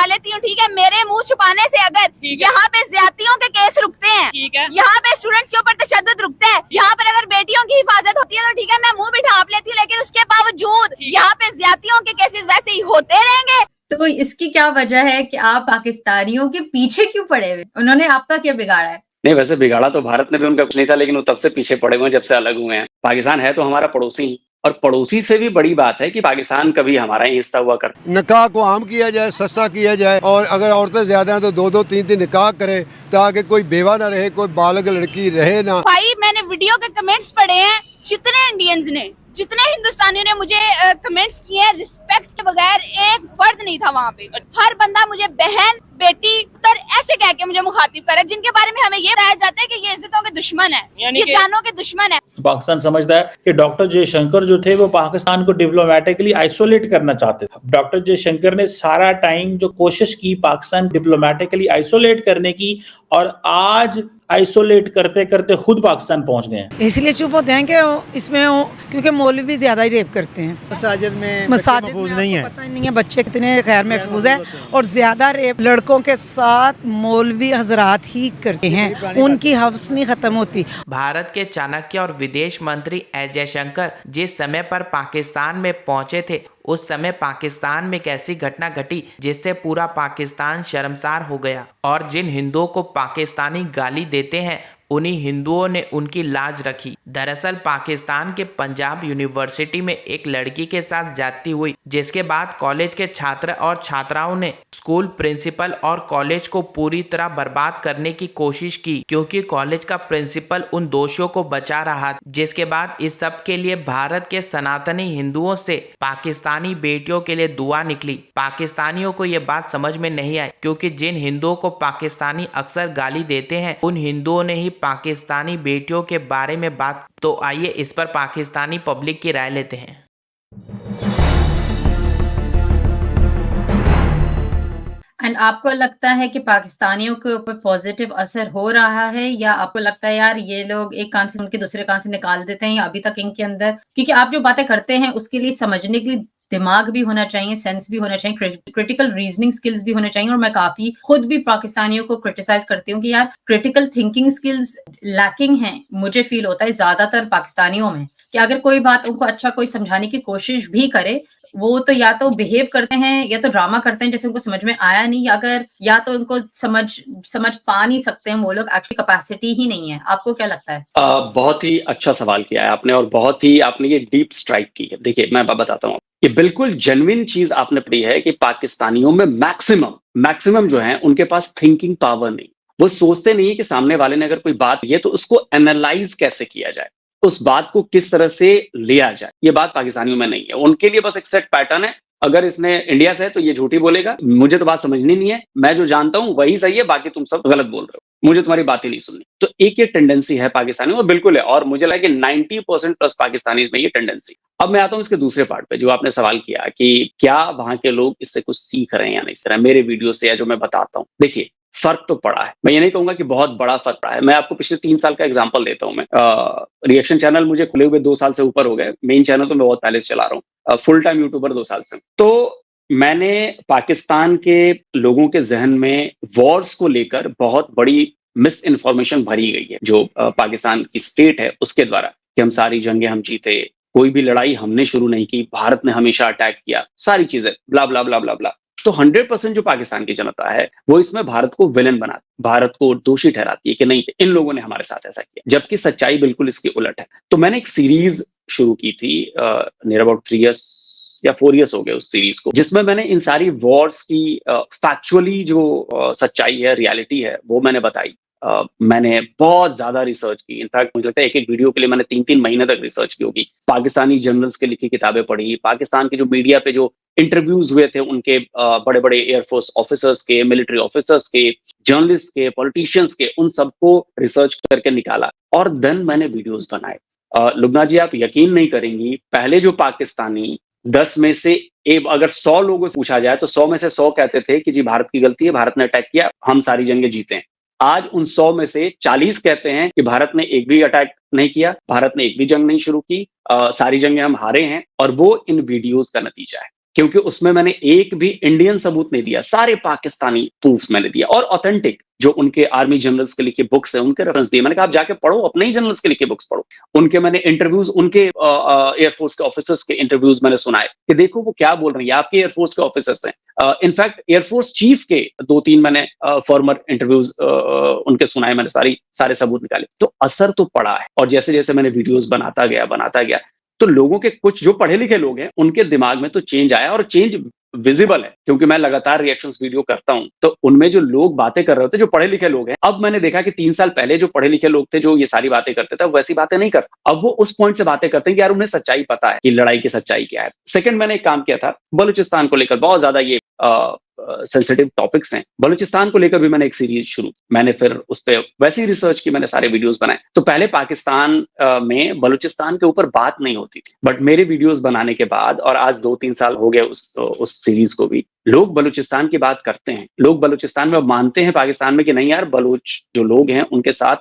लेती हूँ, ठीक है। मेरे मुंह छुपाने से अगर यहाँ पे ज्यादतियों के केस रुकते हैं, ठीक है, यहाँ पे स्टूडेंट्स के ऊपर तशद्दुद रुकता है, यहाँ पर अगर बेटियों की हिफाजत होती है तो ठीक है मैं मुंह भी ढांप लेती हूँ, लेकिन उसके बावजूद यहाँ पे ज्यादतियों के केसेस वैसे ही होते रहेंगे। तो इसकी क्या वजह है कि आप पाकिस्तानियों के पीछे क्यों पड़े हुए? उन्होंने आपका क्या बिगाड़ा है? नहीं, वैसे बिगाड़ा तो भारत ने भी उनका कुछ नहीं था, लेकिन वो तब से पीछे पड़े हुए हैं जब से अलग हुए हैं। पाकिस्तान है तो हमारा पड़ोसी, और पड़ोसी से भी बड़ी बात है कि पाकिस्तान कभी हमारा ही हिस्सा हुआ करता। निकाह को आम किया जाए, सस्ता किया जाए, और अगर औरतें ज्यादा हैं तो 2-2 3-3 निकाह करे, ताकि कोई बेवा ना रहे, कोई बालग लड़की रहे ना। भाई मैंने वीडियो के कमेंट्स पढ़े हैं, जितने इंडियंस ने, जितने हिंदुस्तानियों ने मुझे कमेंट्स किए हैं, रिस्पेक्ट के बगैर एक फर्द नहीं था वहाँ पे। हर बंदा मुझे बहन, बेटी, पुत्र ऐसे कह के मुझे मुखातिब करे, जिनके बारे में हमें ये बताया जाता है कि ये इज्जतों के दुश्मन है, ये जानों के दुश्मन है। पाकिस्तान समझता है कि डॉक्टर जयशंकर जो थे वो पाकिस्तान को डिप्लोमेटिकली आइसोलेट करना चाहते थे। डॉक्टर जयशंकर ने सारा टाइम जो कोशिश की पाकिस्तान डिप्लोमेटिकली आइसोलेट करने की, और आज आइसोलेट करते करते खुद पाकिस्तान पहुंच गए हैं। इसलिए चुप होते हैं कि इसमें क्योंकि मौलवी ज्यादा ही रेप करते हैं। मसाजिद में नहीं है, पता ही नहीं है बच्चे कितने खैर महफूज है, और ज्यादा रेप लड़कों के साथ मौलवी हजरात ही करते हैं, उनकी हफ्स नहीं खत्म होती। भारत के चाणक्य और विदेश मंत्री एस जयशंकर जिस समय पर पाकिस्तान में पहुंचे थे, उस समय पाकिस्तान में एक ऐसी घटना घटी जिससे पूरा पाकिस्तान शर्मसार हो गया, और जिन हिंदुओं को पाकिस्तानी गाली देते हैं उन्हीं हिंदुओं ने उनकी लाज रखी। दरअसल पाकिस्तान के पंजाब यूनिवर्सिटी में एक लड़की के साथ ज्यादती हुई, जिसके बाद कॉलेज के छात्र और छात्राओं ने स्कूल प्रिंसिपल और कॉलेज को पूरी तरह बर्बाद करने की कोशिश की, क्योंकि कॉलेज का प्रिंसिपल उन दोषियों को बचा रहा। जिसके बाद इस सब के लिए भारत के सनातनी हिंदुओं से पाकिस्तानी बेटियों के लिए दुआ निकली। पाकिस्तानियों को ये बात समझ में नहीं आई, क्योंकि जिन हिंदुओं को पाकिस्तानी अक्सर गाली देते हैं उन हिंदुओं ने ही पाकिस्तानी बेटियों के बारे में बात। तो आइए इस पर पाकिस्तानी पब्लिक की राय लेते हैं। एंड आपको लगता है कि पाकिस्तानियों के ऊपर पॉजिटिव असर हो रहा है, या आपको लगता है यार ये लोग एक कान से उनके दूसरे कान से निकाल देते हैं, या अभी तक इनके अंदर, क्योंकि आप जो बातें करते हैं उसके लिए समझने के लिए दिमाग भी होना चाहिए, सेंस भी होना चाहिए, क्रिटिकल रीजनिंग स्किल्स भी होने चाहिए। और मैं काफी खुद भी पाकिस्तानियों को क्रिटिसाइज करती हूँ कि यार क्रिटिकल थिंकिंग स्किल्स लैकिंग हैं, मुझे फील होता है ज्यादातर पाकिस्तानियों में, कि अगर कोई बात उनको अच्छा कोई समझाने की कोशिश भी करे, वो तो या तो बिहेव करते हैं या तो ड्रामा करते हैं जैसे उनको समझ में आया नहीं, या तो उनको समझ पा नहीं सकते हैं वो लोग, एक्चुअली कैपेसिटी ही नहीं है। आपको क्या लगता है? बहुत ही अच्छा सवाल किया है आपने, और बहुत ही आपने ये डीप स्ट्राइक की है। देखिए मैं बताता हूँ, ये बिल्कुल जेन्युइन चीज आपने पढ़ी है कि पाकिस्तानियों में मैक्सिमम जो है उनके पास थिंकिंग पावर नहीं। वो सोचते नहीं है कि सामने वाले ने अगर कोई बात की है तो उसको एनालाइज कैसे किया जाए, उस बात को किस तरह से लिया जाए। ये बात पाकिस्तानियों में नहीं है। उनके लिए बस एक सेट पैटर्न है, अगर इसने इंडिया से है तो ये झूठी बोलेगा, मुझे तो बात समझनी नहीं है, मैं जो जानता हूं वही सही है, बाकी तुम सब गलत बोल रहे हो, मुझे तुम्हारी बात ही नहीं सुननी। तो एक ये टेंडेंसी है पाकिस्तानियों में, बिल्कुल है, और मुझे लगा कि 90% प्लस पाकिस्तानीज में ये टेंडेंसी। अब मैं आता हूं इसके दूसरे पार्ट पे, जो आपने सवाल किया कि क्या वहां के लोग इससे कुछ सीख रहे हैं या नहीं सीख रहे हैं मेरे वीडियो से, या जो मैं बताता हूँ। देखिए फर्क तो पड़ा है, मैं ये नहीं कहूंगा कि बहुत बड़ा फर्क पड़ा है। मैं आपको पिछले 3 साल का एग्जांपल देता हूं। मैं रिएक्शन चैनल मुझे खुले हुए 2 साल से ऊपर हो गए, मेन चैनल तो मैं बहुत पहले से चला रहा हूँ, फुल टाइम यूट्यूबर 2 साल से। तो मैंने पाकिस्तान के लोगों के जहन में वॉर्स को लेकर बहुत बड़ी मिस इन्फॉर्मेशन भरी गई है, जो पाकिस्तान की स्टेट है उसके द्वारा, कि हम सारी जंगें हम जीते, कोई भी लड़ाई हमने शुरू नहीं की, भारत ने हमेशा अटैक किया, सारी चीजें ब्ला ब्ला ब्ला ब्ला ब्ला। तो 100% जो पाकिस्तान की जनता है वो इसमें भारत को विलन बनाती, भारत को दोषी ठहराती है कि नहीं इन लोगों ने हमारे साथ ऐसा किया, जबकि सच्चाई बिल्कुल इसकी उलट है। तो मैंने एक सीरीज शुरू की थी, नियर अबाउट 3 इयर्स या 4 इयर्स हो गए उस सीरीज को, जिसमें मैंने इन सारी वॉर्स की फैक्चुअली जो सच्चाई है, रियलिटी है, वो मैंने बताई। मैंने बहुत ज्यादा रिसर्च की, इनफैक्ट मुझे लगता है एक वीडियो के लिए मैंने 3-3 महीने तक रिसर्च की होगी। पाकिस्तानी जनरल्स के लिखी किताबें पढ़ी, पाकिस्तान के जो मीडिया पे जो इंटरव्यूज हुए थे उनके, बड़े बड़े एयरफोर्स ऑफिसर्स के, मिलिट्री ऑफिसर्स के, जर्नलिस्ट के, पॉलिटिशियंस के, उन सबको रिसर्च करके निकाला, और देन मैंने वीडियोस बनाए। लुबना जी आप यकीन नहीं करेंगी, पहले जो पाकिस्तानी 10 में से अगर 100 लोगों से पूछा जाए तो 100 में से 100 कहते थे कि जी भारत की गलती है, भारत ने अटैक किया, हम सारी जंगें जीते हैं। आज उन 100 में से 40 कहते हैं कि भारत ने एक भी अटैक नहीं किया, भारत ने एक भी जंग नहीं शुरू की, सारी जंगें हम हारे हैं, और वो इन वीडियोस का नतीजा है। क्योंकि उसमें मैंने एक भी इंडियन सबूत नहीं दिया, सारे पाकिस्तानी प्रूफ मैंने दिया और ऑथेंटिक जो उनके आर्मी जनरल्स के लिखे बुक्स हैं उनके रेफरेंस दिए। मैंने कहा आप जाके पढ़ो, अपने ही जनरल्स के लिखे बुक्स पढ़ो। उनके मैंने इंटरव्यूज, उनके एयरफोर्स के ऑफिसर्स के इंटरव्यूज मैंने सुनाए कि देखो वो क्या बोल रहे हैं, आपके एयरफोर्स के ऑफिसर्स हैं। इनफैक्ट एयरफोर्स चीफ के 2-3 मैंने फॉर्मर इंटरव्यूज उनके सुनाए, मैंने सारे सबूत निकाले। तो असर तो पड़ा है। और जैसे जैसे मैंने वीडियोस बनाता गया तो लोगों के कुछ जो पढ़े लिखे लोग हैं उनके दिमाग में तो चेंज आया और चेंज विजिबल है, क्योंकि मैं लगातार रिएक्शंस वीडियो करता हूं। तो उनमें जो लोग बातें कर रहे होते, जो पढ़े लिखे लोग हैं, अब मैंने देखा कि 3 साल पहले जो पढ़े लिखे लोग थे जो ये सारी बातें करते थे, वैसी बातें नहीं कर। अब वो उस पॉइंट से बातें करते हैं कि यार उन्हें सच्चाई पता है कि लड़ाई की सच्चाई क्या है। सेकंड, मैंने एक काम किया था बलूचिस्तान को लेकर, बहुत ज्यादा ये सेंसिटिव टॉपिक्स हैं। बलूचिस्तान को लेकर भी मैंने एक सीरीज शुरू, मैंने फिर उस पर वैसी रिसर्च की, मैंने सारे वीडियोस बनाए। तो पहले पाकिस्तान में बलूचिस्तान के ऊपर बात नहीं होती थी, बट मेरे वीडियोस बनाने के बाद और आज 2-3 साल हो गए उस सीरीज को भी, लोग बलूचिस्तान की बात करते हैं। लोग बलूचिस्तान में मानते हैं पाकिस्तान में कि नहीं यार, बलूच जो लोग हैं उनके साथ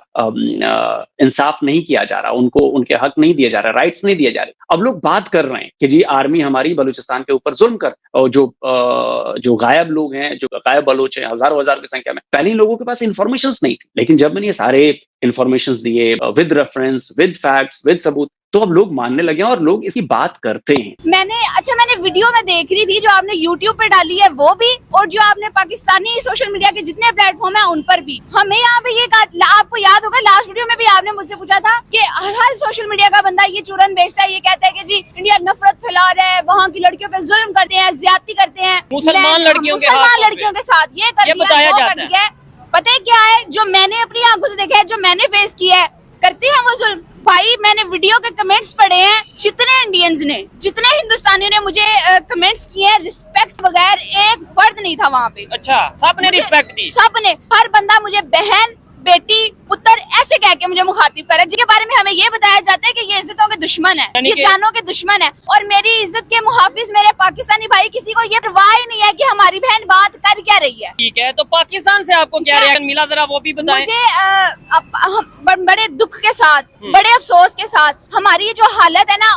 इंसाफ नहीं किया जा रहा, उनको उनके हक नहीं दिए जा रहा, राइट्स नहीं दिए जा रहे। अब लोग बात कर रहे हैं कि जी आर्मी हमारी बलूचिस्तान के ऊपर जुल्म कर, और जो गायब लोग हैं, जो गायब बलोच हैं हजारों हजार की संख्या में, पहले इन लोगों के पास इंफॉर्मेशन नहीं थी। लेकिन जब मैंने ये सारे इंफॉर्मेशन दिए with reference, with facts, with सबूत, तो अब लोग मानने लगे हैं और लोग इसकी बात करते हैं। मैंने वीडियो में देख रही थी जो आपने YouTube पे डाली है वो भी, और जो आपने पाकिस्तानी सोशल मीडिया के जितने प्लेटफॉर्म है उन पर भी। हमें यहाँ पे ये आपको याद होगा लास्ट वीडियो में भी आपने मुझसे पूछा था कि हर सोशल मीडिया का बंदा ये चूरन बेचता है, ये कहता है कि जी इंडिया नफरत फैला रहा है, वहाँ की लड़कियों पे जुल्म करते हैं, ज्यादती करते हैं मुसलमान लड़कियों के साथ, ये बताया जाता है। पता है क्या है, जो मैंने अपनी आंखों से देखा है, जो मैंने फेस किया है, करते हैं वो जुल्म। भाई मैंने वीडियो के कमेंट्स पढ़े हैं, जितने इंडियंस ने, जितने हिंदुस्तानियों ने मुझे कमेंट्स किए हैं, रिस्पेक्ट बगैर एक फर्द नहीं था वहाँ पे। अच्छा, सबने रिस्पेक्ट दी, सबने। हर बंदा मुझे बहन, बेटी, पुत्र ऐसे कह के मुझे मुखातिब करे, जिनके बारे में हमें ये बताया जाता है कि ये इज्जतों के दुश्मन है, ये जानों के दुश्मन है। और मेरी इज्जत के मुहाफिज मेरे पाकिस्तानी भाई, किसी को ये परवाह ही नहीं है कि हमारी बहन बात कर क्या रही है। ठीक है, तो पाकिस्तान से आपको क्या रिएक्शन मिला, जरा वो भी बताएं। मुझे बड़े दुख के साथ, बड़े अफसोस के साथ, हमारी जो हालत है ना,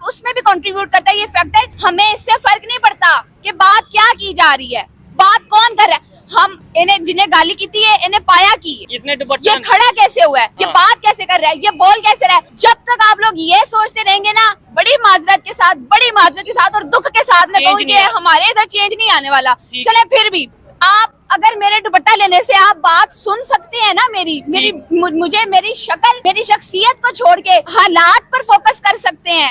उसमें भी कंट्रीब्यूट करता है ये फैक्टर। हमें इससे फर्क नहीं पड़ता कि बात क्या की जा रही है, बात कौन कर रहा है। हम इन्हें, जिन्हें गाली की है, इन्हें पाया की इसने, ये खड़ा कैसे हुआ है, ये बात कैसे कर रहा है, ये बोल कैसे रहा है। जब तक आप लोग ये सोचते रहेंगे ना, बड़ी माजरत के साथ और दुख के साथ में कहूँगी कि हमारे इधर चेंज नहीं आने वाला। चले फिर भी आप अगर मेरे दुपट्टा लेने से आप बात सुन सकते हैं ना, मुझे मेरी शक्ल, मेरी शख्सियत को छोड़ के हालात पर फोकस कर सकते हैं,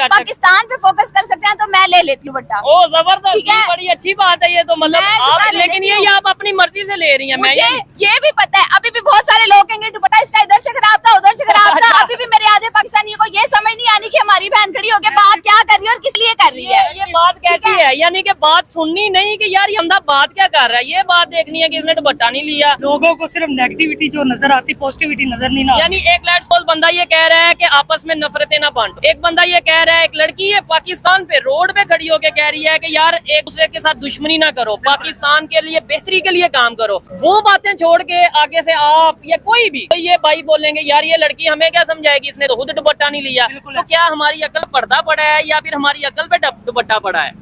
पाकिस्तान पे फोकस कर सकते हैं, तो मैं ले लेती हूँ दुपट्टा। ओ जबरदस्त, बड़ी अच्छी बात है ये तो, मतलब लेकिन ये आप अपनी मर्जी से ले रही हैं। मुझे ये भी पता है, अभी भी बहुत सारे लोग कहेंगे दुपट्टा इसका इधर से खराब था, उधर से खराब था। अभी भी मेरे आधे पाकिस्तानियों को ये समझ नहीं आनी कि हमारी बहन खड़ी होकर बात क्या कर रही है और किस लिए कर रही है। ये बात कहती है, यानी कि बात सुननी नहीं कि यार ये बात क्या कर रहा है, ये बात देखनी है कि इसने दुपट्टा नहीं लिया। लोगों को सिर्फ नेगेटिविटी जो नजर आती, पॉजिटिविटी नजर नहीं आती। यानी एक लेट्स सपोज बंदा ये कह रहा है कि आपस में नफरतें ना बांटो, एक बंदा ये कह रहा है, एक लड़की है पाकिस्तान पे रोड पे खड़ी होकर कह रही है कि यार एक दूसरे के साथ दुश्मनी ना करो, पाकिस्तान के लिए बेहतरी के लिए काम करो। वो बातें छोड़ के आगे से आप या कोई भी तो ये भाई बोलेंगे यार ये लड़की हमें क्या समझाएगी, इसने तो खुद दुपट्टा नहीं लिया। तो क्या हमारी अकल पर्दा पड़ा है या फिर हमारी अकल पे दुपट्टा पड़ा है?